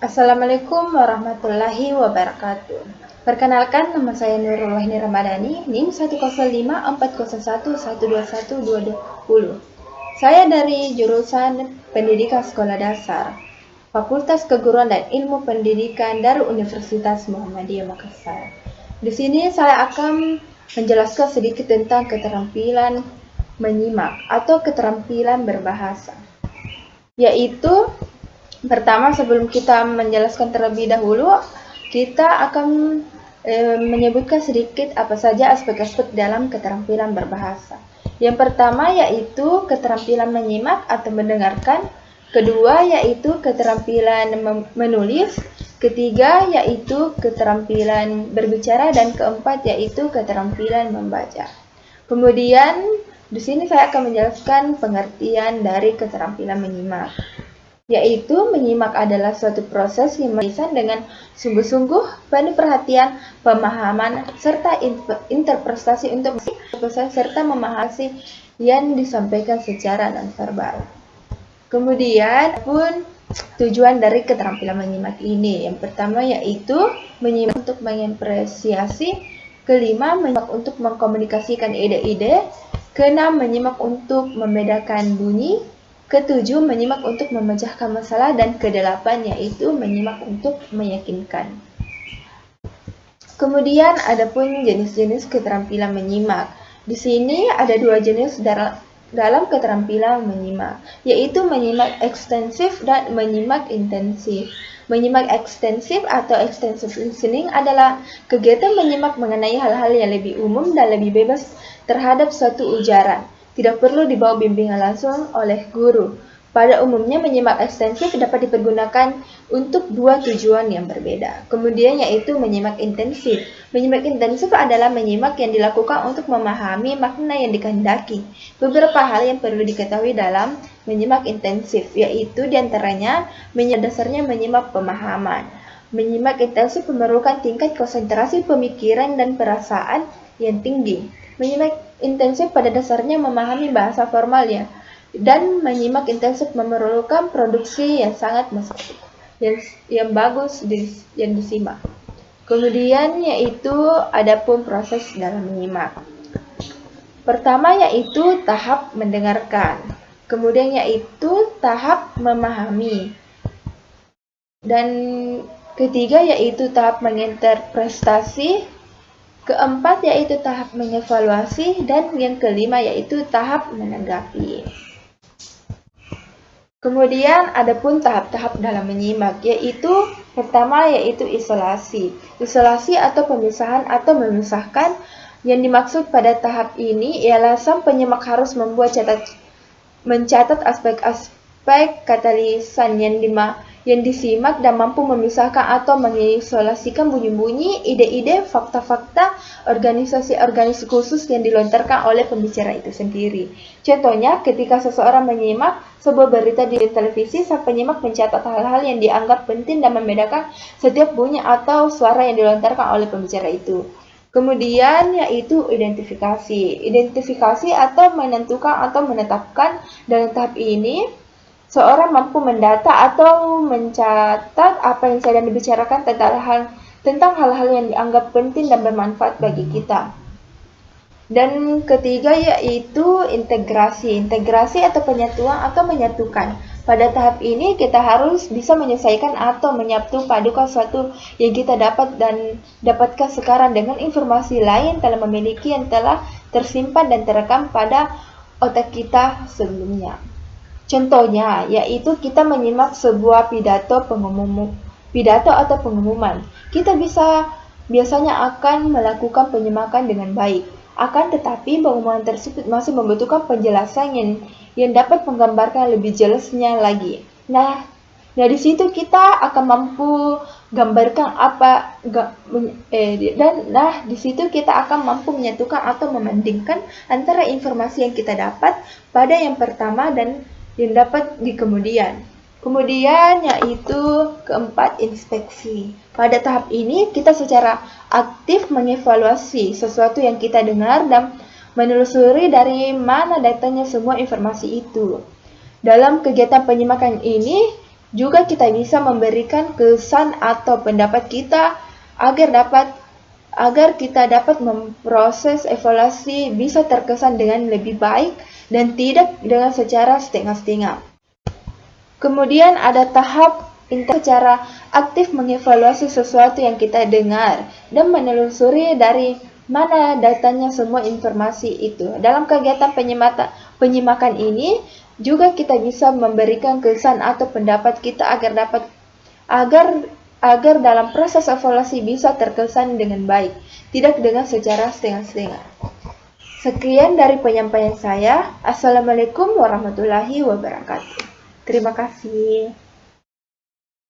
Assalamualaikum warahmatullahi wabarakatuh. Perkenalkan, nama saya Nurul Wahni Ramadhani, NIM 1054011212120. Saya dari jurusan Pendidikan Sekolah Dasar, Fakultas Keguruan dan Ilmu Pendidikan dari Universitas Muhammadiyah Makassar. Di sini saya akan menjelaskan sedikit tentang keterampilan menyimak atau keterampilan berbahasa, yaitu pertama, sebelum kita menjelaskan terlebih dahulu, kita akan menyebutkan sedikit apa saja aspek-aspek dalam keterampilan berbahasa. Yang pertama yaitu keterampilan menyimak atau mendengarkan, kedua yaitu keterampilan menulis, ketiga yaitu keterampilan berbicara, dan keempat yaitu keterampilan membaca. Kemudian di sini saya akan menjelaskan pengertian dari keterampilan menyimak, yaitu menyimak adalah suatu proses yang melisan dengan sungguh-sungguh, penuh perhatian, pemahaman, serta interpretasi untuk pesan serta memahami yang disampaikan secara non-verbal. Kemudian pun tujuan dari keterampilan menyimak ini, yang pertama yaitu menyimak untuk mengapresiasi, kelima menyimak untuk mengkomunikasikan ide-ide, keenam menyimak untuk membedakan bunyi, ketujuh, menyimak untuk memecahkan masalah, dan kedelapan yaitu menyimak untuk meyakinkan. Kemudian adapun jenis-jenis keterampilan menyimak. Di sini ada dua jenis dalam keterampilan menyimak, yaitu menyimak ekstensif dan menyimak intensif. Menyimak ekstensif atau extensive listening adalah kegiatan menyimak mengenai hal-hal yang lebih umum dan lebih bebas terhadap suatu ujaran. Tidak perlu dibawa bimbingan langsung oleh guru. Pada umumnya, menyimak ekstensif dapat dipergunakan untuk dua tujuan yang berbeda. Kemudian yaitu menyimak intensif. Menyimak intensif adalah menyimak yang dilakukan untuk memahami makna yang dikehendaki. Beberapa hal yang perlu diketahui dalam menyimak intensif, yaitu diantaranya dasarnya menyimak pemahaman. Menyimak intensif memerlukan tingkat konsentrasi pemikiran dan perasaan yang tinggi. Menyimak intensif pada dasarnya memahami bahasa formal ya, dan menyimak intensif memerlukan produksi yang sangat yang bagus yang disimak. Kemudian yaitu adapun proses dalam menyimak. Pertama yaitu tahap mendengarkan, kemudian yaitu tahap memahami, dan ketiga yaitu tahap menginterpretasi, keempat yaitu tahap mengevaluasi, dan yang kelima yaitu tahap menanggapi. Kemudian adapun tahap-tahap dalam menyimak, yaitu pertama yaitu isolasi. Isolasi atau pemisahan atau memisahkan. Yang dimaksud pada tahap ini ialah sang penyimak harus mencatat aspek-aspek kata lisan yang disimak dan mampu memisahkan atau mengisolasikan bunyi-bunyi, ide-ide, fakta-fakta, organisasi-organisasi khusus yang dilontarkan oleh pembicara itu sendiri. Contohnya, ketika seseorang menyimak sebuah berita di televisi, sang penyimak mencatat hal-hal yang dianggap penting dan membedakan setiap bunyi atau suara yang dilontarkan oleh pembicara itu. Kemudian yaitu identifikasi. Identifikasi atau menentukan atau menetapkan. Dalam tahap ini, seorang mampu mendata atau mencatat apa yang sedang dibicarakan tentang hal-hal yang dianggap penting dan bermanfaat bagi kita. Dan ketiga yaitu integrasi. Integrasi atau penyatuan atau menyatukan. Pada tahap ini kita harus bisa menyelesaikan atau menyatu padukan sesuatu yang kita dapatkan sekarang dengan informasi lain telah memiliki yang telah tersimpan dan terekam pada otak kita sebelumnya. Contohnya yaitu kita menyimak sebuah pidato atau pengumuman. Kita biasanya akan melakukan penyimakan dengan baik. Akan tetapi pengumuman tersebut masih membutuhkan penjelasan yang dapat menggambarkan lebih jelasnya lagi. Nah di situ kita akan mampu gambarkan di situ kita akan mampu menyatukan atau membandingkan antara informasi yang kita dapat pada yang pertama dan yang dapat di kemudian. Kemudian yaitu keempat, inspeksi. Pada tahap ini kita secara aktif mengevaluasi sesuatu yang kita dengar dan menelusuri dari mana datangnya semua informasi itu. Dalam kegiatan penyimakan ini, Juga kita bisa memberikan kesan atau pendapat kita agar kita dapat memproses evaluasi bisa terkesan dengan lebih baik dan tidak dengan secara setengah-setengah. Kemudian ada tahap secara aktif mengevaluasi sesuatu yang kita dengar dan menelusuri dari mana datanya semua informasi itu. Dalam kegiatan penyimakan ini juga kita bisa memberikan kesan atau pendapat kita agar dalam proses evaluasi bisa terkesan dengan baik, tidak dengan secara setengah-setengah. Sekian dari penyampaian saya. Assalamualaikum warahmatullahi wabarakatuh. Terima kasih.